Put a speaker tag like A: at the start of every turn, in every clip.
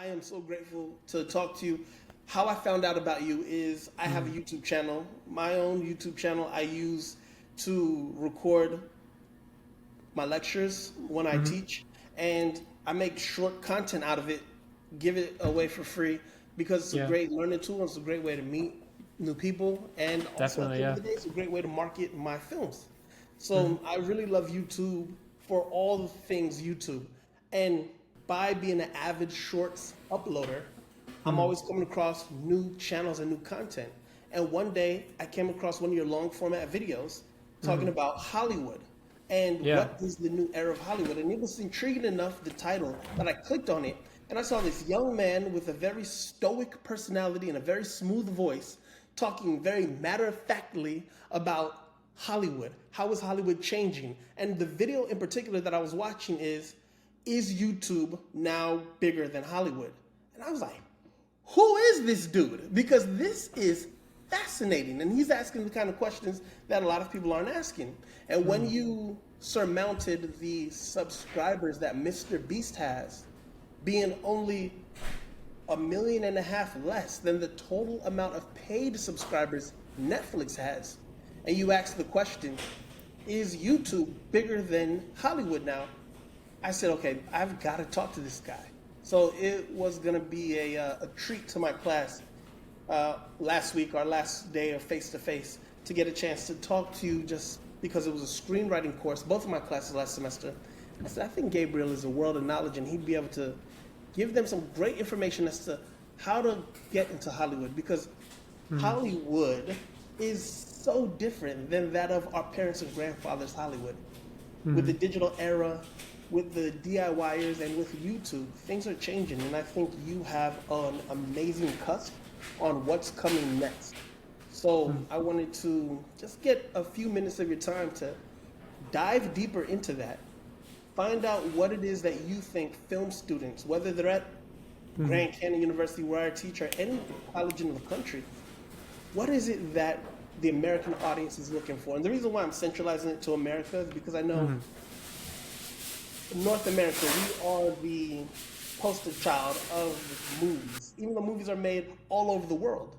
A: I am so grateful to talk to you. How I found out about you is I have a YouTube channel, my own YouTube channel I use to record my lectures when I
B: Hmm.
A: teach, and I make short content out of it, give it away for free because it's a
B: Yeah,
A: great learning tool. It's a great way to meet new people, and also at
B: definitely.
A: the end of
B: Yeah.
A: the day, it's a great way to market my films.
B: Hmm.
A: So I really love YouTube for all the things YouTube, and by being an avid shorts uploader, I'm
B: Hmm.
A: always coming across new channels and new content. And one day I came across one of your long format videos talking
B: Hmm.
A: about Hollywood and
B: Yeah.
A: what is the new era of Hollywood. And it was intriguing enough, the title, that I clicked on it and I saw this young man with a very stoic personality and a very smooth voice talking very matter of factly about Hollywood. How is Hollywood changing? And the video in particular that I was watching is YouTube now bigger than Hollywood? And I was like, who is this dude? Because this is fascinating. And he's asking the kind of questions that a lot of people aren't asking. And when
B: Hmm.
A: you surmounted the subscribers that Mr. Beast has, being only 1.5 million less than the total amount of paid subscribers Netflix has, and you ask the question, is YouTube bigger than Hollywood now? I said, okay, I've got to talk to this guy. So it was going to be a treat to my class last week, our last day of face to face, to get a chance to talk to you just because it was a screenwriting course, both of my classes last semester. I said, I think Gabriel is a world of knowledge and he'd be able to give them some great information as to how to get into Hollywood because
B: Hmm.
A: Hollywood is so different than that of our parents and grandfathers' Hollywood. With the
B: Hmm.
A: digital era, with the DIYers, and with YouTube, things are changing, and I think you have an amazing cusp on what's coming next. So
B: Hmm.
A: I wanted to just get a few minutes of your time to dive deeper into that. Find out what it is that you think film students, whether they're at
B: Hmm.
A: Grand Canyon University where I teach or any college in the country, what is it that the American audience is looking for? And the reason why I'm centralizing it to America is because I know
B: Hmm.
A: in North America, we are the poster child of movies, even though movies are made all over the world.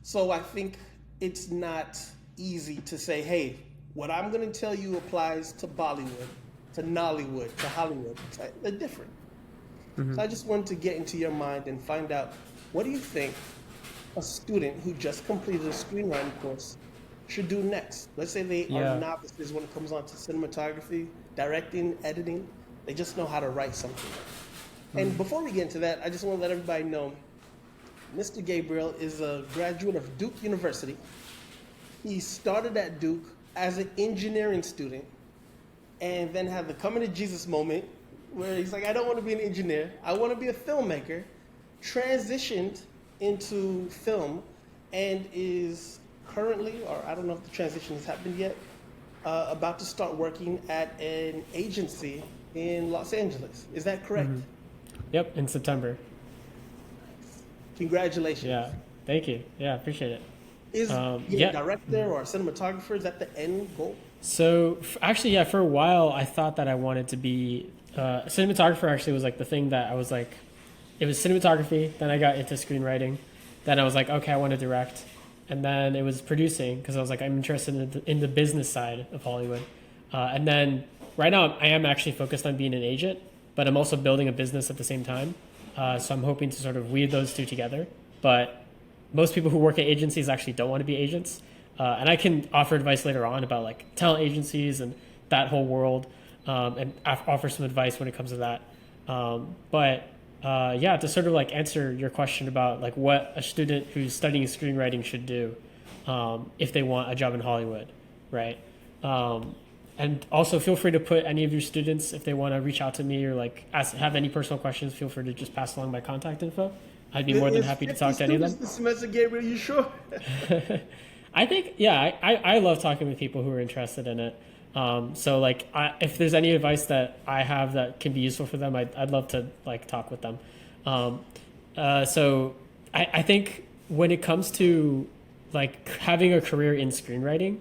A: So I think it's not easy to say, hey, what I'm going to tell you applies to Bollywood, to Nollywood, to Hollywood. They're different.
B: Hmm.
A: So I just wanted to get into your mind and find out, what do you think a student who just completed a screenwriting course should do next? Let's say they are
B: Yeah.
A: novices when it comes on to cinematography, directing, editing. They just know how to write something. And
B: Hmm.
A: before we get into that, I just want to let everybody know Mr. Gabriel is a graduate of Duke University. He started at Duke as an engineering student and then had the coming to Jesus moment where he's like, I don't want to be an engineer, I want to be a filmmaker, transitioned into film, and is currently, or I don't know if the transition has happened yet, about to start working at an agency in Los Angeles. Is that
B: Hmm.
A: correct?
B: Yep. In September.
A: Congratulations.
B: Yeah. Thank you. Yeah. Appreciate it.
A: Is being a
B: Yeah.
A: director or a cinematographer, is that the end goal?
B: So actually, yeah, for a while, I thought that I wanted to be a cinematographer. Actually, was like the thing that I was like, it was cinematography. Then I got into screenwriting. Then I was like, okay, I want to direct. And then it was producing because I was like, I'm interested in the business side of Hollywood. And then right now, I am actually focused on being an agent, but I'm also building a business at the same time. So I'm hoping to sort of weave those two together. But most people who work at agencies actually don't want to be agents. And I can offer advice later on about like talent agencies and that whole world, and offer some advice when it comes to that. But yeah, to sort of like answer your question about like what a student who's studying screenwriting should do if they want a job in Hollywood, right? Um, and also feel free to put any of your students if they want to reach out to me or like have any personal questions. Feel free to just pass along my contact info. I'd be more than
A: There's
B: happy to
A: 50
B: talk to any of
A: students
B: them.
A: this semester, Gabriel. You sure?
B: I think, yeah, I love talking with people who are interested in it. So like, if there's any advice that I have that can be useful for them, I'd love to like talk with them. Um, so I think when it comes to like having a career in screenwriting,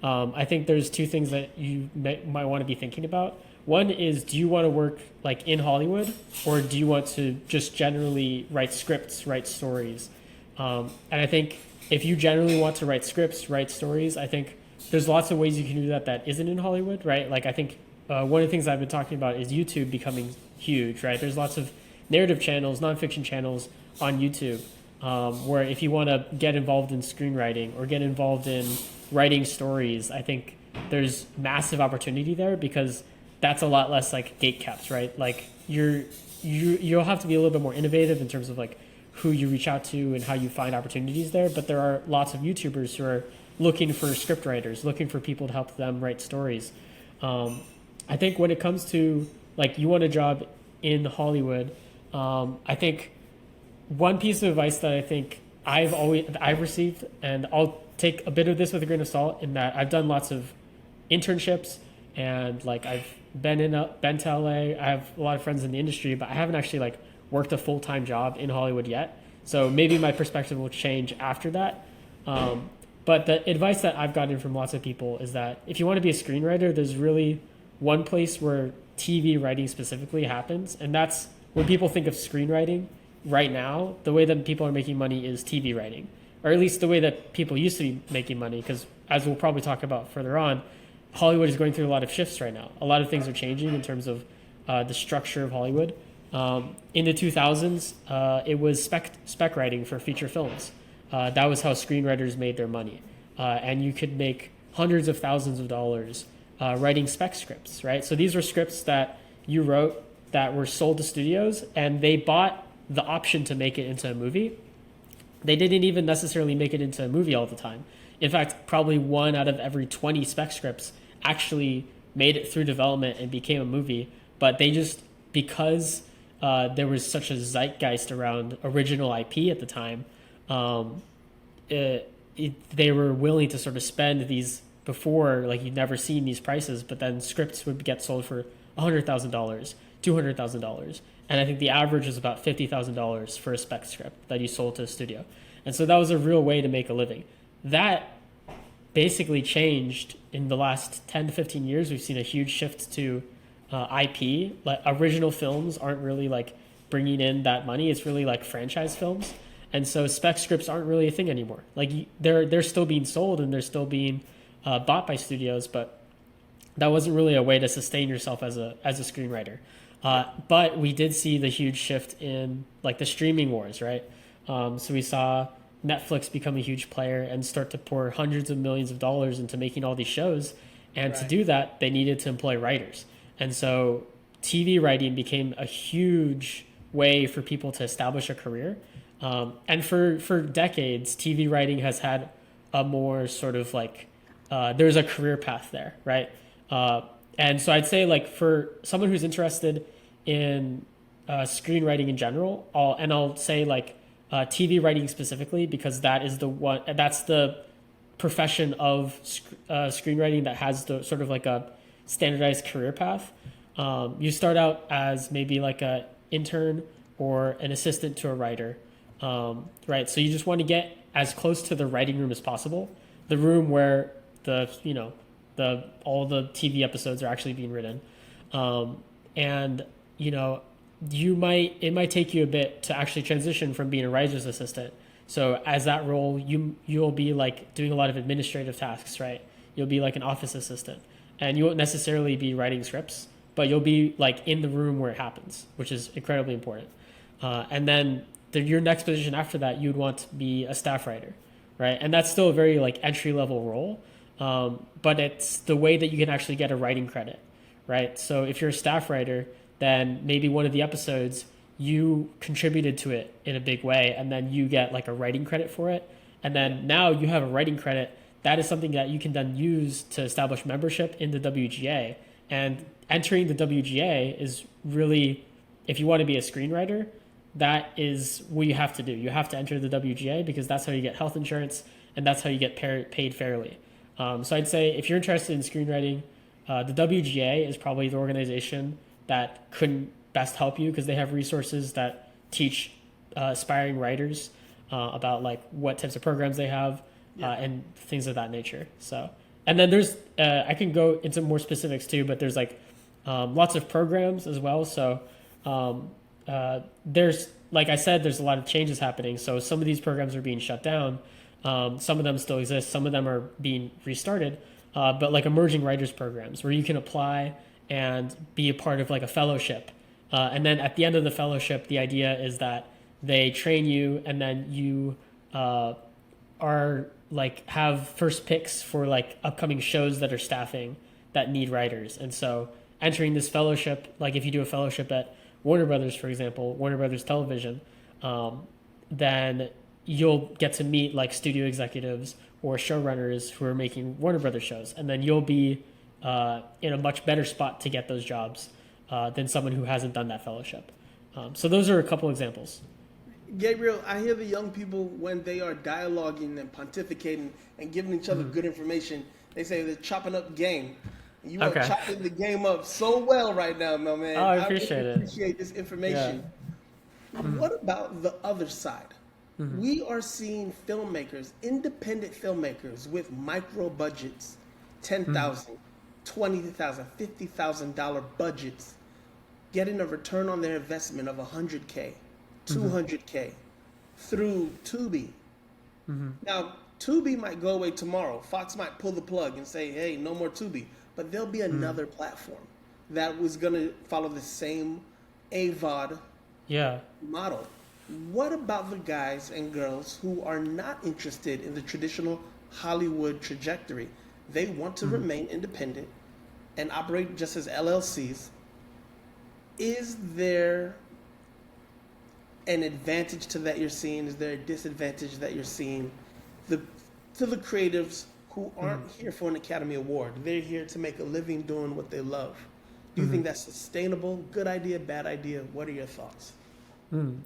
B: I think there's two things that you might want to be thinking about. One is, do you want to work like in Hollywood, or do you want to just generally write scripts, write stories? And I think if you generally want to write scripts, write stories, I think there's lots of ways you can do that that isn't in Hollywood, right? Like I think one of the things I've been talking about is YouTube becoming huge, right? There's lots of narrative channels, nonfiction channels on YouTube, where if you want to get involved in screenwriting or get involved in writing stories, I think there's massive opportunity there because that's a lot less like gate caps, right? Like you'll have to be a little bit more innovative in terms of like who you reach out to and how you find opportunities there. But there are lots of YouTubers who are looking for script writers, looking for people to help them write stories. I think when it comes to like you want a job in Hollywood, I think one piece of advice that I think I've received, and I'll take a bit of this with a grain of salt, in that I've done lots of internships and like I've been to LA. I have a lot of friends in the industry, but I haven't actually like worked a full-time job in Hollywood yet. So maybe my perspective will change after that. But the advice that I've gotten from lots of people is that if you want to be a screenwriter, there's really one place where TV writing specifically happens, and that's when people think of screenwriting right now, the way that people are making money is TV writing, or at least the way that people used to be making money, because as we'll probably talk about further on, Hollywood is going through a lot of shifts right now. A lot of things are changing in terms of the structure of Hollywood. In the 2000s, it was spec writing for feature films. That was how screenwriters made their money. And you could make hundreds of thousands of dollars writing spec scripts, right? So these were scripts that you wrote that were sold to studios, and they bought the option to make it into a movie. They didn't even necessarily make it into a movie all the time. In fact, probably 1 out of every 20 spec scripts actually made it through development and became a movie. But they just, because there was such a zeitgeist around original IP at the time, they were willing to sort of spend these, before, like you'd never seen these prices, but then scripts would get sold for $100,000, $200,000. And I think the average is about $50,000 for a spec script that you sold to a studio. And so that was a real way to make a living. That basically changed in the last 10 to 15 years. We've seen a huge shift to IP. Like original films aren't really like bringing in that money. It's really like franchise films. And so spec scripts aren't really a thing anymore. Like they're still being sold and they're still being bought by studios, but that wasn't really a way to sustain yourself as a screenwriter. But we did see the huge shift in like the streaming wars, right? So we saw Netflix become a huge player and start to pour hundreds of millions of dollars into making all these shows. And to do that, they needed to employ writers. And so TV writing became a huge way for people to establish a career. And for decades, TV writing has had a more sort of like, there's a career path there, right? And so I'd say like for someone who's interested in screenwriting in general, I'll say like TV writing specifically, because that's the profession of screenwriting that has the sort of like a standardized career path. You start out as maybe like a intern or an assistant to a writer, right? So you just want to get as close to the writing room as possible, the room where all the TV episodes are actually being written. And it might take you a bit to actually transition from being a writer's assistant. So as that role, you'll be like doing a lot of administrative tasks, right? You'll be like an office assistant, and you won't necessarily be writing scripts, but you'll be like in the room where it happens, which is incredibly important. And then your next position after that, you'd want to be a staff writer, right? And that's still a very like entry level role. But it's the way that you can actually get a writing credit, right? So if you're a staff writer, then maybe one of the episodes you contributed to it in a big way, and then you get like a writing credit for it. And then now you have a writing credit. That is something that you can then use to establish membership in the WGA. And entering the WGA is really, if you want to be a screenwriter, that is what you have to do. You have to enter the WGA because that's how you get health insurance and that's how you get paid fairly. So I'd say if you're interested in screenwriting, the WGA is probably the organization that couldn't best help you, because they have resources that teach aspiring writers about like what types of programs they have and things of that nature. So, and then there's I can go into more specifics too, but there's like lots of programs as well. So there's, like I said, there's a lot of changes happening. So some of these programs are being shut down. Some of them still exist. Some of them are being restarted. But like emerging writers programs where you can apply and be a part of like a fellowship. And then at the end of the fellowship, the idea is that they train you, and then you are like have first picks for like upcoming shows that are staffing that need writers. And so entering this fellowship, like if you do a fellowship at Warner Brothers, for example, Warner Brothers Television, then you'll get to meet like studio executives or showrunners who are making Warner Brothers shows, and then you'll be in a much better spot to get those jobs than someone who hasn't done that fellowship. So those are a couple examples.
A: Gabriel, I hear the young people when they are dialoguing and pontificating and giving each other good information, they say they're chopping up game. You are chopping the game up so well right now, my man.
B: Oh, I appreciate it.
A: Appreciate this information. Yeah. What about the other side? We are seeing filmmakers, independent filmmakers with micro budgets, $10,000, $20,000, $50,000 budgets, getting a return on their investment of $100K, $200K through Tubi. Now, Tubi might go away tomorrow. Fox might pull the plug and say, hey, no more Tubi. But there'll be another platform that was going to follow the same AVOD model. What about the guys and girls who are not interested in the traditional Hollywood trajectory? They want to remain independent and operate just as LLCs. Is there an advantage to that you're seeing? Is there a disadvantage that you're seeing? To the creatives who aren't here for an Academy Award, they're here to make a living doing what they love. Do you think that's sustainable? Good idea, bad idea? What are your thoughts?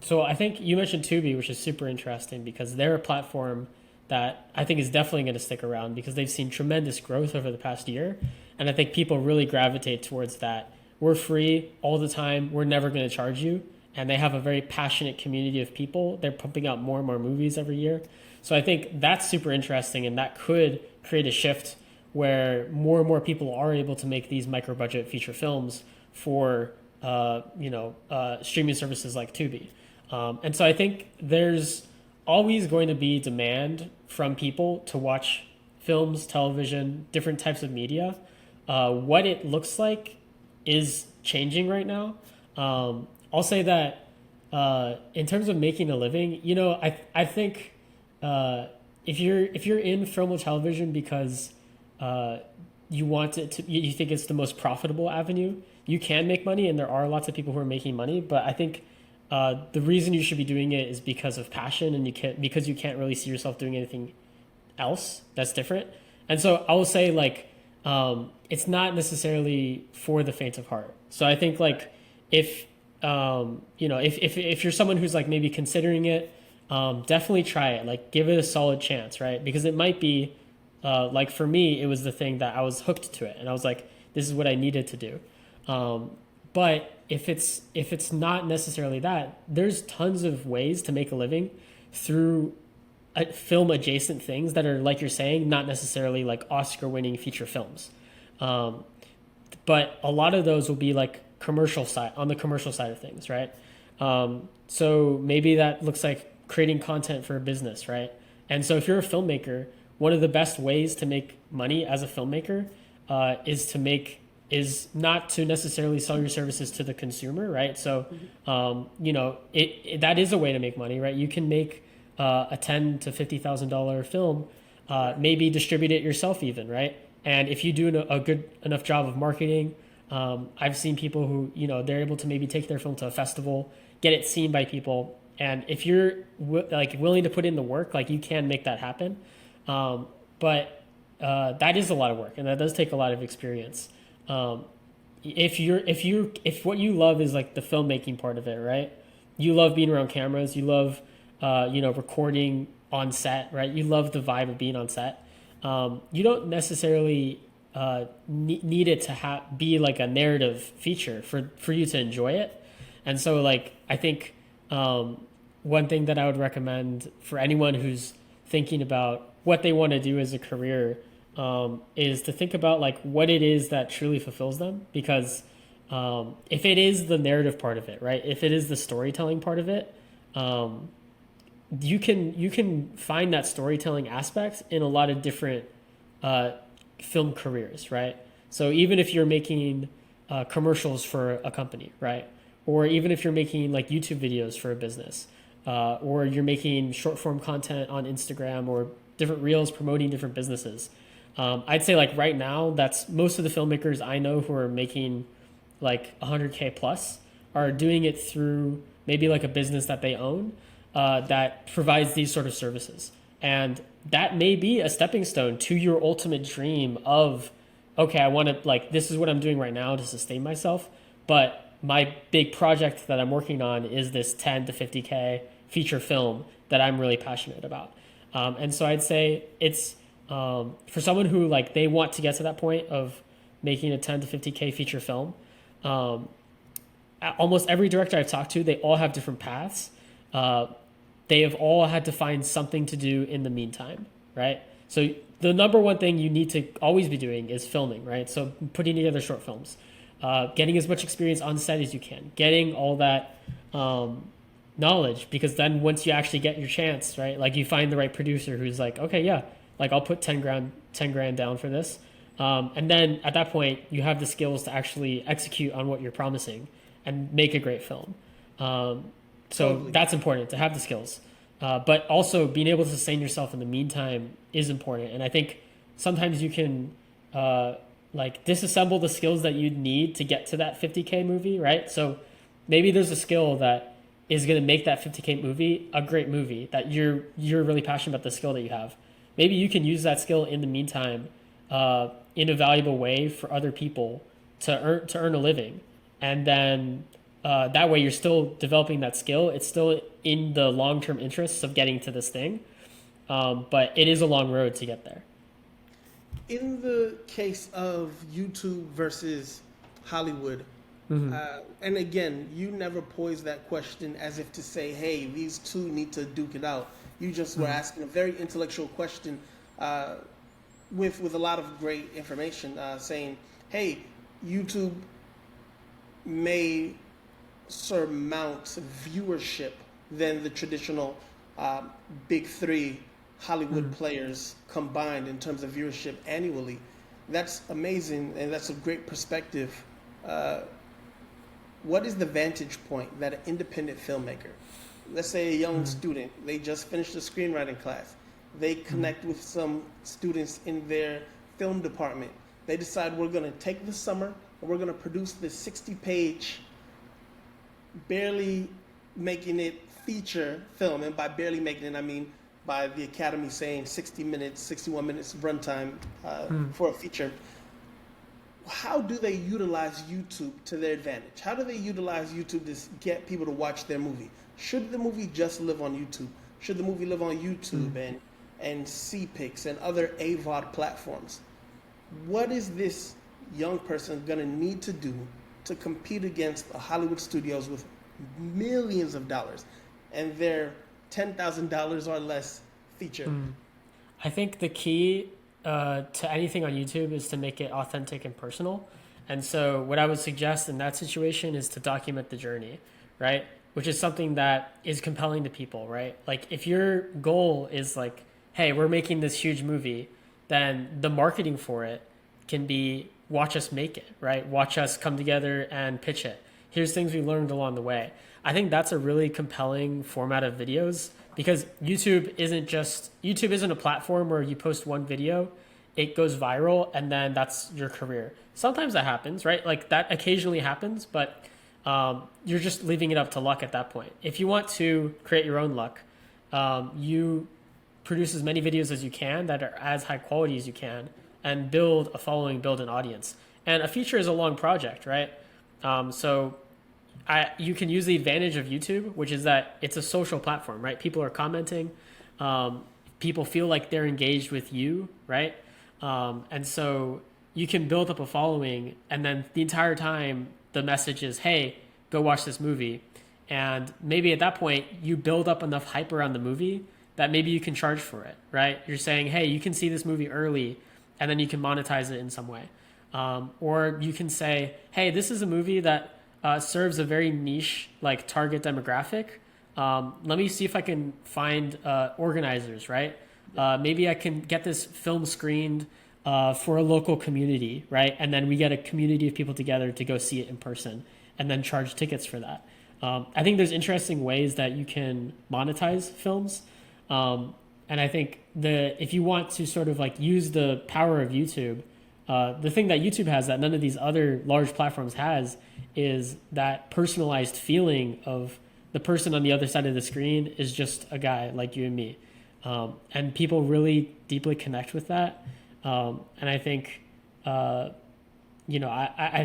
B: So I think you mentioned Tubi, which is super interesting because they're a platform that I think is definitely going to stick around because they've seen tremendous growth over the past year. And I think people really gravitate towards that. We're free all the time. We're never going to charge you. And they have a very passionate community of people. They're pumping out more and more movies every year. So I think that's super interesting, and that could create a shift where more and more people are able to make these micro budget feature films for streaming services like Tubi. And so I think there's always going to be demand from people to watch films, television, different types of media. What it looks like is changing right now. I'll say that in terms of making a living, I think if you're in film or television because you want it to, you think it's the most profitable avenue, you can make money, and there are lots of people who are making money. But I think the reason you should be doing it is because of passion, and because you can't really see yourself doing anything else that's different. And so I will say it's not necessarily for the faint of heart. So I think if you're someone who's maybe considering it, definitely try it. Give it a solid chance, right? Because it might be for me, it was the thing that I was hooked to it, and I was like, this is what I needed to do. But if it's not necessarily that, there's tons of ways to make a living through film adjacent things that are, like you're saying, not necessarily Oscar winning feature films. But a lot of those will be on the commercial side of things, right? So maybe that looks like creating content for a business, right? And so if you're a filmmaker, one of the best ways to make money as a filmmaker is not to necessarily sell your services to the consumer, right? So, that is a way to make money, right? You can make a $10,000 to $50,000 film, maybe distribute it yourself even, right? And if you do a good enough job of marketing, I've seen people who, they're able to maybe take their film to a festival, get it seen by people. And if you're willing to put in the work, you can make that happen. But that is a lot of work, and that does take a lot of experience. If what you love is the filmmaking part of it, right? You love being around cameras, you love, recording on set, right? You love the vibe of being on set. You don't necessarily, need it to be a narrative feature for you to enjoy it. And so I think, one thing that I would recommend for anyone who's thinking about what they want to do as a career, is to think about what it is that truly fulfills them. Because If it is the narrative part of it, right? If it is the storytelling part of it, um, you can find that storytelling aspect in a lot of different uh, film careers, right? So even if you're making commercials for a company, right, or even if you're making like YouTube videos for a business, or you're making short form content on Instagram or different reels promoting different businesses, I'd say like right now, that's most of the filmmakers I know who are making like 100K plus are doing it through maybe like a business that they own that provides these sort of services. And that may be a stepping stone to your ultimate dream of, okay, I want to, like, this is what I'm doing right now to sustain myself. But my big project that I'm working on is this 10 to 50K feature film that I'm really passionate about. And so I'd say it's for someone who, like, they want to get to that point of making a 10 to 50K feature film. Um, Almost every director I've talked to, they all have different paths. Uh, they have all had to find something to do in the meantime, right? So the number one thing you need to always be doing is filming, right? So putting together short films, getting as much experience on set as you can, getting all that knowledge, because then once you actually get your chance, right? Like you find the right producer who's like, okay, yeah, like I'll put 10 grand down for this. And then at that point, you have the skills to actually execute on what you're promising and make a great film. So
A: Totally.
B: that's important to have the skills. But also being able to sustain yourself in the meantime is important. And I think sometimes you can like disassemble the skills that you need to get to that 50K movie, right? So maybe there's a skill that is going to make that 50K movie a great movie that you're really passionate about the skill that you have. Maybe you can use that skill in the meantime in a valuable way for other people to earn a living, and then that way you're still developing that skill. It's still in the long term interests of getting to this thing, but it is a long road to get there.
A: In the case of YouTube versus Hollywood, and again, you never posed that question as if to say, hey, these two need to duke it out. You just were asking a very intellectual question with a lot of great information, saying, hey, YouTube may surmount viewership than the traditional big three Hollywood players combined in terms of viewership annually. That's amazing, and that's a great perspective. What is the vantage point that an independent filmmaker, let's say a young student, they just finished a screenwriting class, they connect with some students in their film department, they decide we're going to take the summer and we're going to produce this 60-page, barely making it feature film, and by barely making it, I mean by the Academy saying 60 minutes, 61 minutes runtime for a feature. How do they utilize YouTube to their advantage? How do they utilize YouTube to get people to watch their movie? Should the movie just live on YouTube? Should the movie live on YouTube and CPix and other AVOD platforms? What is this young person going to need to do to compete against the Hollywood studios with millions of dollars and their $10,000 or less feature?
B: I think the key to anything on YouTube is to make it authentic and personal. And so what I would suggest in that situation is to document the journey, right? Which is something that is compelling to people, right? Like if your goal is like, hey, we're making this huge movie, then the marketing for it can be watch us make it, right? Watch us come together and pitch it. Here's things we learned along the way. I think that's a really compelling format of videos, because YouTube isn't a platform where you post one video, it goes viral, and then that's your career. Sometimes that happens, right? Like that occasionally happens, but you're just leaving it up to luck at that point. If you want to create your own luck, you produce as many videos as you can that are as high quality as you can, and build a following, build an audience. And a feature is a long project, right? You can use the advantage of YouTube, which is that it's a social platform, right? People are commenting. People feel like they're engaged with you, right? And so you can build up a following, and then the entire time the message is, hey, go watch this movie. And maybe at that point you build up enough hype around the movie that maybe you can charge for it, right? You're saying, hey, you can see this movie early, and then you can monetize it in some way. Or you can say, hey, this is a movie that serves a very niche like target demographic. Let me see if I can find organizers, right? Maybe I can get this film screened for a local community, right? And then we get a community of people together to go see it in person and then charge tickets for that. I think there's interesting ways that you can monetize films. And I think if you want to sort of like use the power of YouTube, the thing that YouTube has that none of these other large platforms has is that personalized feeling of the person on the other side of the screen is just a guy like you and me. And people really deeply connect with that. And I think, I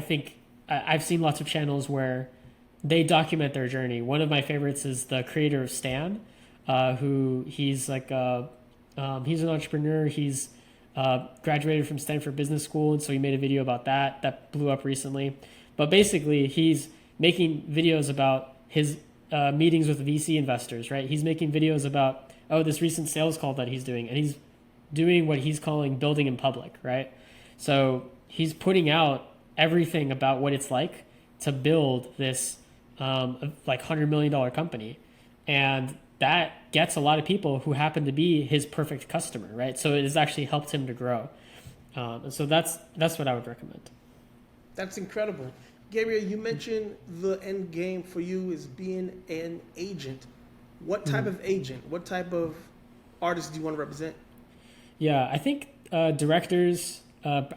B: think I've seen lots of channels where they document their journey. One of my favorites is the creator of Stan, who he's like, he's an entrepreneur. He's graduated from Stanford Business School. And so he made a video about that blew up recently. But basically he's making videos about his meetings with VC investors, right? He's making videos about, this recent sales call that he's doing. And he's doing what he's calling building in public, right? So he's putting out everything about what it's like to build this like $100 million company. And that gets a lot of people who happen to be his perfect customer, right? So it has actually helped him to grow. And so that's what I would recommend.
A: That's incredible. Gabriel, you mentioned the end game for you is being an agent. What type of agent? What type of artist do you want to represent?
B: Yeah, I think directors. At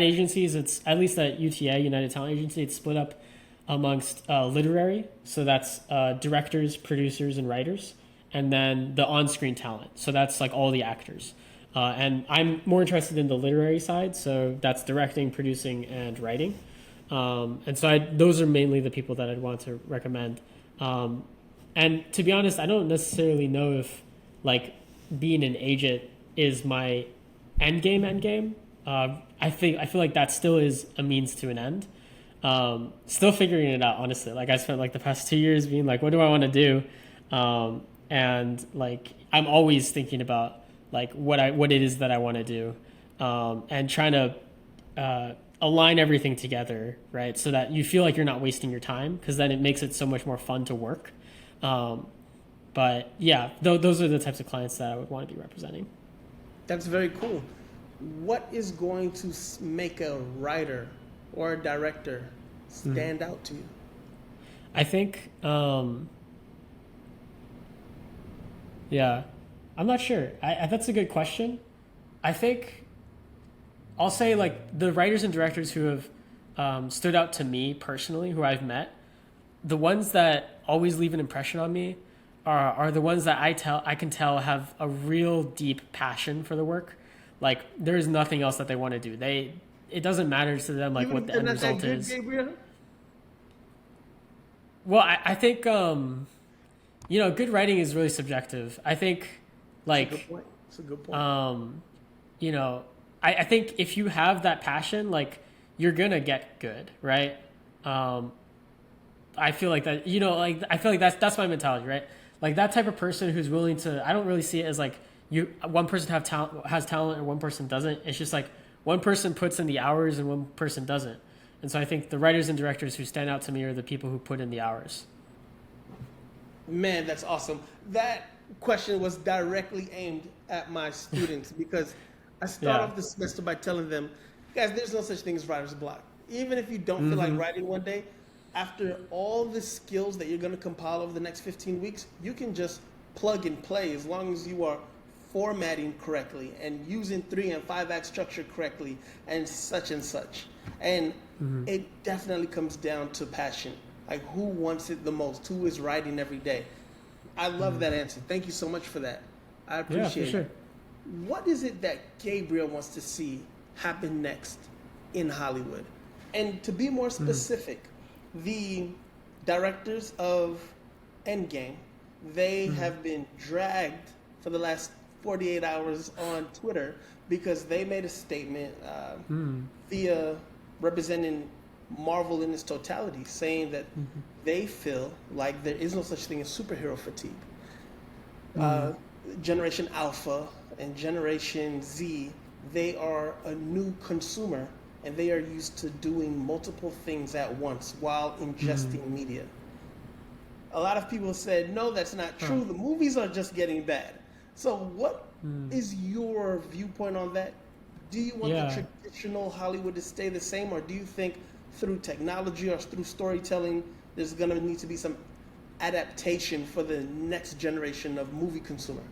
B: agencies, it's at least at UTA, United Talent Agency, it's split up amongst literary. So that's directors, producers, and writers, and then the on-screen talent. So that's like all the actors. And I'm more interested in the literary side, so that's directing, producing, and writing. And so those are mainly the people that I'd want to recommend. And to be honest, I don't necessarily know if like being an agent is my end game. I feel like that still is a means to an end. Still figuring it out, honestly. Like I spent like the past 2 years being like, what do I want to do? And like I'm always thinking about like what it is that I want to do, and trying to align everything together, right? So that you feel like you're not wasting your time, because then it makes it so much more fun to work. But yeah, those are the types of clients that I would want to be representing.
A: That's very cool. What is going to make a writer or a director stand out to you?
B: I think, yeah, I'm not sure. That's a good question. I think I'll say like the writers and directors who have stood out to me personally, who I've met, the ones that always leave an impression on me are the ones that I can tell have a real deep passion for the work. Like there is nothing else that they want to do. It doesn't matter to them like what the end result is.
A: Gabriel?
B: Well, I think good writing is really subjective. I think like
A: It's a good point.
B: I think if you have that passion, like you're gonna get good, right? I feel like that, I feel like that's my mentality, right? Like that type of person who's willing to, I don't really see it as like one person has talent and one person doesn't. It's just like one person puts in the hours and one person doesn't. And so I think the writers and directors who stand out to me are the people who put in the hours.
A: Man, that's awesome. That question was directly aimed at my students because I start off the semester by telling them, guys, there's no such thing as writer's block. Even if you don't feel like writing one day, after all the skills that you're going to compile over the next 15 weeks, you can just plug and play as long as you are formatting correctly and using 3 and 5 act structure correctly and such. And it definitely comes down to passion. Like who wants it the most? Who is writing every day? I love that answer. Thank you so much for that. I appreciate it. What is it that Gabriel wants to see happen next in Hollywood? And to be more specific, the directors of Endgame, they have been dragged for the last 48 hours on Twitter because they made a statement via representing Marvel in its totality, saying that they feel like there is no such thing as superhero fatigue. Generation Alpha and Generation Z, they are a new consumer and they are used to doing multiple things at once while ingesting media. A lot of people said, no, that's not true. The movies are just getting bad. So, what is your viewpoint on that? Do you want the traditional Hollywood to stay the same, or do you think through technology or through storytelling, there's going to need to be some adaptation for the next generation of movie consumer?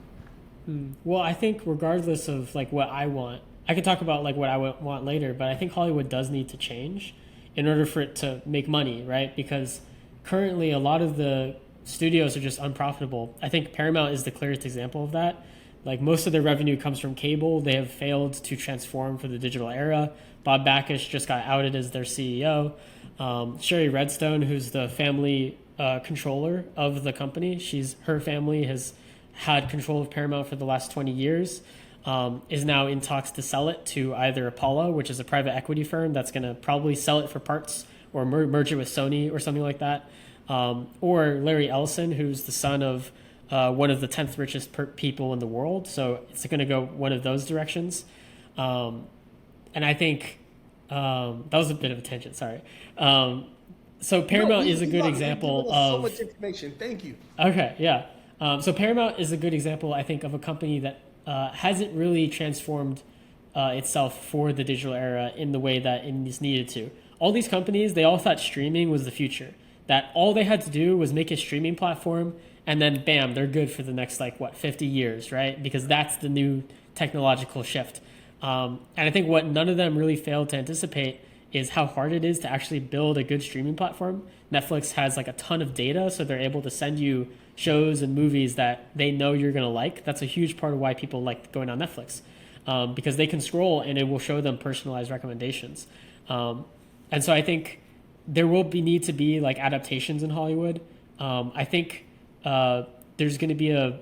B: Well, I think regardless of like what I want, I could talk about like what I want later, but I think Hollywood does need to change in order for it to make money, right? Because currently a lot of the studios are just unprofitable. I think Paramount is the clearest example of that. Like most of their revenue comes from cable. They have failed to transform for the digital era. Bob Backus just got outed as their CEO. Sherry Redstone, who's the family controller of the company, her family has had control of Paramount for the last 20 years, is now in talks to sell it to either Apollo, which is a private equity firm that's going to probably sell it for parts or merge it with Sony or something like that, or Larry Ellison, who's the son of one of the 10th richest people in the world. So it's going to go one of those directions. And I think that was a bit of a tangent, sorry. So Paramount is a good example of...
A: so much information, thank you.
B: Okay, yeah. So Paramount is a good example, I think, of a company that hasn't really transformed itself for the digital era in the way that it is needed to. All these companies, they all thought streaming was the future. That all they had to do was make a streaming platform, and then bam, they're good for the next 50 years, right? Because that's the new technological shift. And I think what none of them really failed to anticipate is how hard it is to actually build a good streaming platform. Netflix has a ton of data, so they're able to send you shows and movies that they know you're going to like. That's a huge part of why people like going on Netflix, because they can scroll and it will show them personalized recommendations. And so I think there will need to be adaptations in Hollywood. I think there's going to be a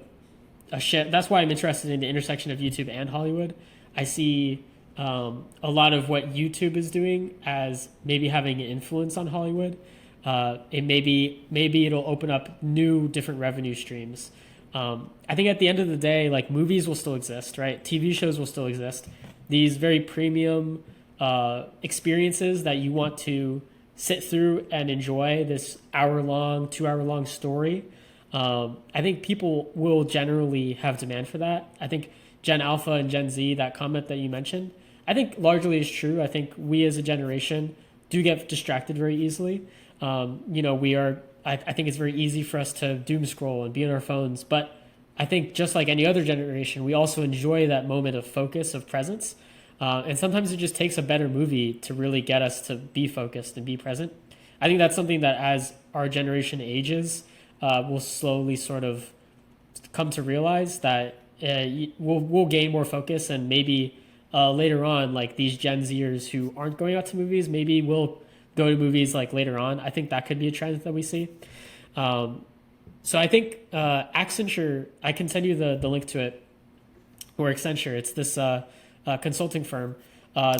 B: shift. That's why I'm interested in the intersection of YouTube and Hollywood. I see a lot of what YouTube is doing as maybe having an influence on Hollywood. It maybe it'll open up new different revenue streams. I think at the end of the day, movies will still exist, right? TV shows will still exist. These very premium experiences that you want to sit through and enjoy, this 2-hour-long story. I think people will generally have demand for that. I think Gen Alpha and Gen Z, that comment that you mentioned, I think largely is true. I think we as a generation do get distracted very easily. I think it's very easy for us to doom scroll and be on our phones. But I think just like any other generation, we also enjoy that moment of focus, of presence. And sometimes it just takes a better movie to really get us to be focused and be present. I think that's something that as our generation ages, we'll slowly sort of come to realize that we'll gain more focus, and maybe later on, these Gen Zers who aren't going out to movies, maybe will go to movies later on. I think that could be a trend that we see. So I think Accenture, I can send you the link to it, or Accenture. It's this consulting firm.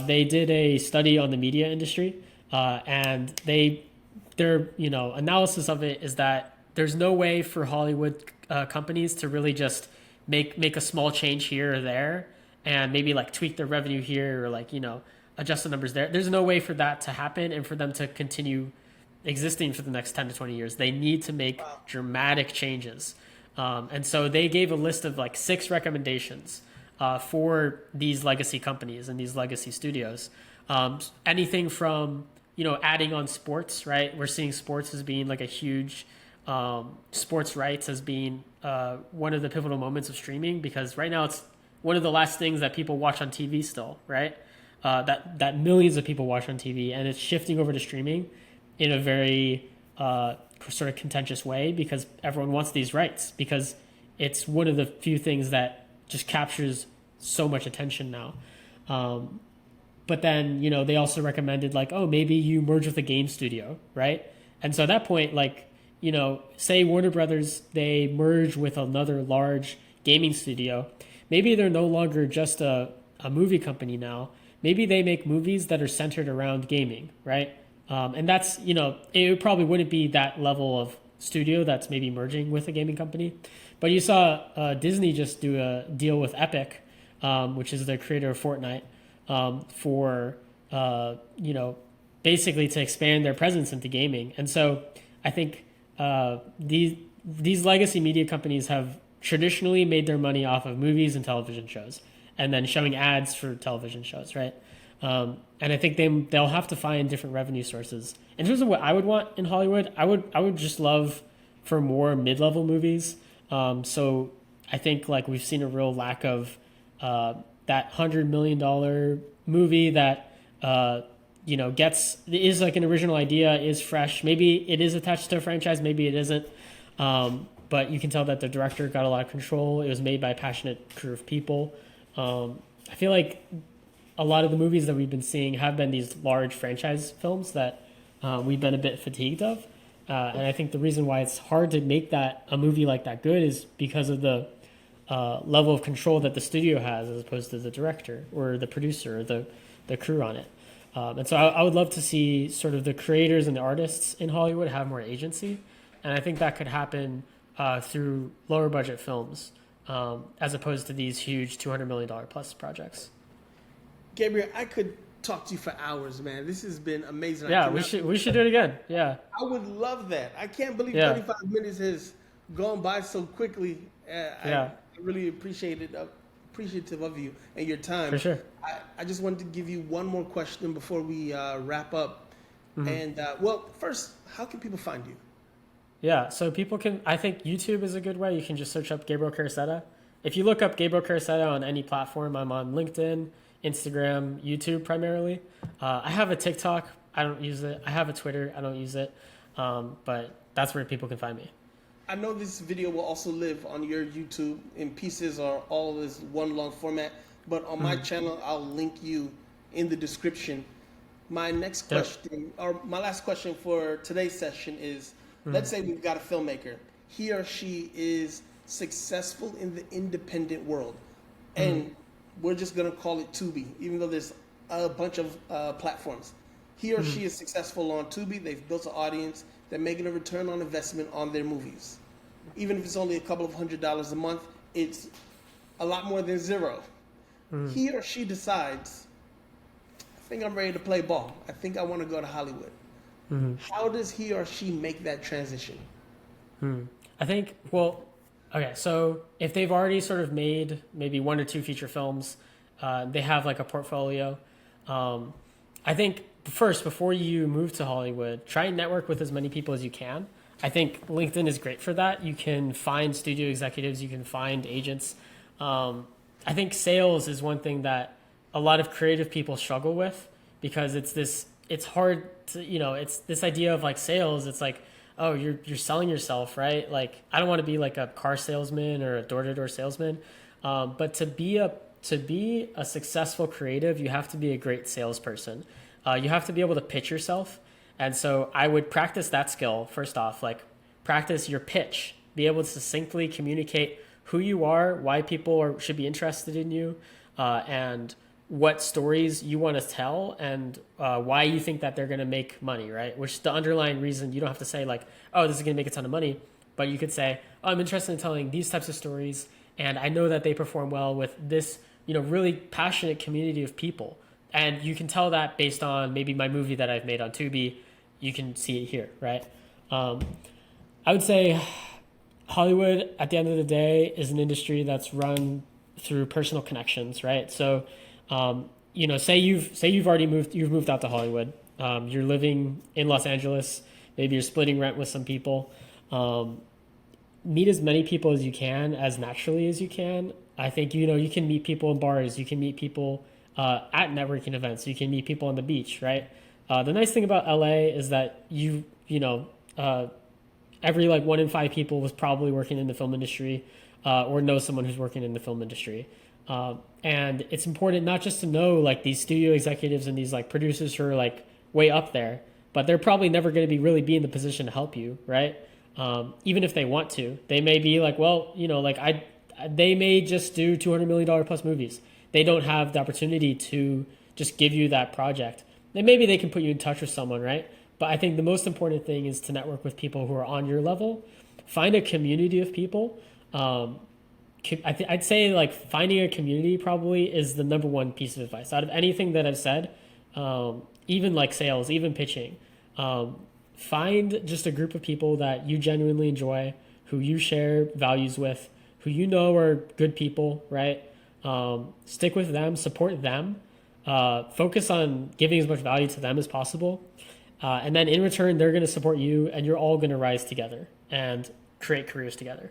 B: They did a study on the media industry, and their analysis of it is that there's no way for Hollywood companies to really just make a small change here or there and maybe tweak their revenue here or adjust the numbers there. There's no way for that to happen and for them to continue existing for the next 10 to 20 years. They need to make dramatic changes. And so they gave a list of 6 recommendations for these legacy companies and these legacy studios. Anything from, adding on sports, right? We're seeing sports as being a huge, sports rights as being one of the pivotal moments of streaming, because right now it's one of the last things that people watch on TV still, right? That millions of people watch on TV, and it's shifting over to streaming in a very sort of contentious way, because everyone wants these rights, because it's one of the few things that just captures so much attention now. But then, they also recommended maybe you merge with a game studio, right? And so at that point, say Warner Brothers, they merge with another large gaming studio. Maybe they're no longer just a movie company now. Maybe they make movies that are centered around gaming, right? And that's, it probably wouldn't be that level of studio that's maybe merging with a gaming company. But you saw Disney just do a deal with Epic which is the creator of Fortnite, for basically to expand their presence into gaming. And so I think these legacy media companies have traditionally made their money off of movies and television shows, and then showing ads for television shows, right? And I think they'll have to find different revenue sources. In terms of what I would want in Hollywood, I would just love for more mid-level movies. So I think like we've seen a real lack of that $100 million movie that is like an original idea, is fresh. Maybe it is attached to a franchise, maybe it isn't. But you can tell that the director got a lot of control. It was made by a passionate crew of people. I feel like a lot of the movies that we've been seeing have been these large franchise films that we've been a bit fatigued of. And I think the reason why it's hard to make a movie like that good is because of the level of control that the studio has as opposed to the director or the producer or the crew on it. And so I would love to see sort of the creators and the artists in Hollywood have more agency. And I think that could happen through lower budget films as opposed to these huge $200 million plus projects.
A: Gabriel, I could talk to you for hours, man. This has been amazing.
B: Yeah, we should do it again. Yeah.
A: I would love that. I can't believe 35 minutes has gone by so quickly. I really appreciative of you and your time.
B: For sure.
A: I just wanted to give you one more question before we wrap up. Mm-hmm. And first, how can people find you?
B: Yeah, so people can, I think YouTube is a good way. You can just search up Gabriel Caretta. If you look up Gabriel Caretta on any platform, I'm on LinkedIn, Instagram, YouTube primarily. I have a TikTok. I don't use it. I have a Twitter. I don't use it. But that's where people can find me.
A: I know this video will also live on your YouTube in pieces or all this one long format. But on my channel, I'll link you in the description. My next question, or my last question for today's session is, let's say we've got a filmmaker. He or she is successful in the independent world. And we're just going to call it Tubi, even though there's a bunch of platforms. He or she is successful on Tubi. They've built an audience. They're making a return on investment on their movies. Even if it's only a couple of $100s a month, it's a lot more than zero. He or she decides, I think I'm ready to play ball. I think I want to go to Hollywood. How does he or she make that transition?
B: I think, okay, so if they've already sort of made maybe 1 or 2 feature films, they have like a portfolio. I think first, before you move to Hollywood, try and network with as many people as you can. I think LinkedIn is great for that. You can find studio executives, you can find agents. I think sales is one thing that a lot of creative people struggle with because it's hard to, it's this idea of like sales. It's like, oh, you're selling yourself, right? Like, I don't want to be like a car salesman or a door-to-door salesman. But to be a successful creative, you have to be a great salesperson. You have to be able to pitch yourself. And so I would practice that skill first off, like practice your pitch, be able to succinctly communicate who you are, why people should be interested in you, and what stories you want to tell and why you think that they're going to make money, right? Which is the underlying reason. You don't have to say like, oh, this is going to make a ton of money, but you could say, oh, I'm interested in telling these types of stories, and I know that they perform well with this, really passionate community of people. And you can tell that based on maybe my movie that I've made on Tubi. You can see it here, right? I would say Hollywood, at the end of the day, is an industry that's run through personal connections, right? So, say you've already moved out to Hollywood. You're living in Los Angeles. Maybe you're splitting rent with some people. Meet as many people as you can, as naturally as you can. I think you can meet people in bars. You can meet people at networking events. You can meet people on the beach, right? The nice thing about LA is that every 1 in 5 people was probably working in the film industry or knows someone who's working in the film industry. And it's important not just to know these studio executives and these producers who are way up there, but they're probably never going to really be in the position to help you, right? Even if they want to, they may be they may just do $200 million plus movies. They don't have the opportunity to just give you that project. Then maybe they can put you in touch with someone, right? But I think the most important thing is to network with people who are on your level. Find a community of people I'd say like finding a community probably is the number one piece of advice out of anything that I've said. Even like sales, even pitching. Find just a group of people that you genuinely enjoy, who you share values with, who you know are good people, right? Stick with them, support them, focus on giving as much value to them as possible. And then in return, they're going to support you, and you're all going to rise together and create careers together.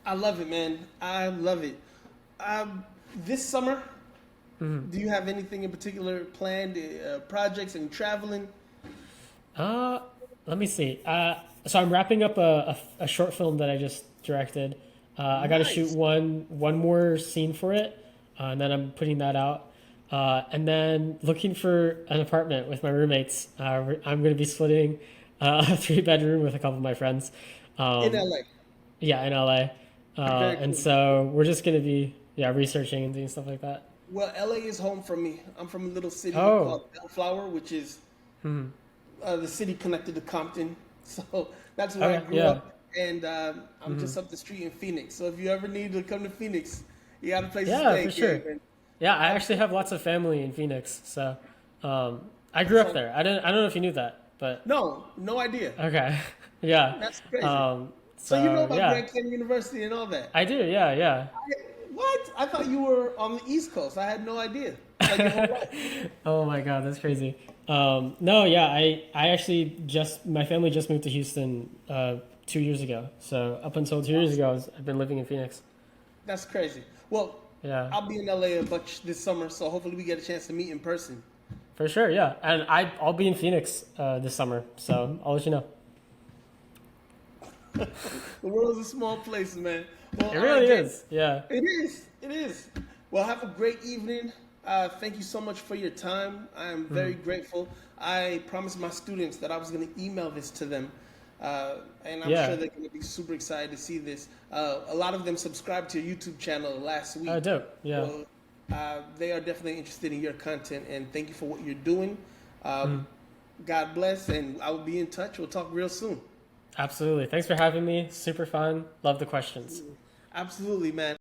A: I love it, man. I love it. This summer, do you have anything in particular planned, projects and traveling?
B: Let me see. So I'm wrapping up a short film that I just directed. I got to shoot one more scene for it, and then I'm putting that out. And then looking for an apartment with my roommates. I'm going to be splitting a 3-bedroom with a couple of my friends.
A: In LA.
B: Yeah, in LA. And
A: cool.
B: so we're just going to be researching and doing stuff like that.
A: Well, LA is home for me. I'm from a little city
B: Oh.
A: called Bellflower, which is the city connected to Compton. So that's where I
B: Okay,
A: grew
B: yeah.
A: up. And I'm just up the street in Phoenix. So if you ever need to come to Phoenix, you got a place to
B: Yeah,
A: stay.
B: for sure.
A: Gabe.
B: Yeah, I actually have lots of family in Phoenix. So I grew up there. I don't know if you knew that, but
A: No idea.
B: okay. Yeah.
A: That's crazy.
B: So
A: So you know about
B: yeah,
A: Grand Canyon University and all that.
B: I do. Yeah.
A: What? I thought you were on the East Coast. I had no idea. Like your whole life.
B: Oh my God, that's crazy. No, yeah, I actually my family just moved to Houston 2 years ago. So up until 2 years ago, I've been living in Phoenix.
A: That's crazy. Well,
B: Yeah,
A: I'll be in LA a bunch this summer, so hopefully we get a chance to meet in person.
B: for sure. Yeah, and I'll be in Phoenix this summer, so I'll let you know.
A: The world's a small place, man. Well,
B: It
A: all
B: really
A: right, Gabe.
B: is. Yeah.
A: It is. It is. Well, have a great evening. Thank you so much for your time. I am very grateful. I promised my students that I was going to email this to them, and I'm
B: Yeah.
A: sure they're going to be super excited to see this. A lot of them subscribed to your YouTube channel last week.
B: Oh, dope. Yeah.
A: So, they are definitely interested in your content, and thank you for what you're doing. God bless, and I will be in touch. We'll talk real soon.
B: Absolutely. Thanks for having me. Super fun. Love the questions.
A: Absolutely, man.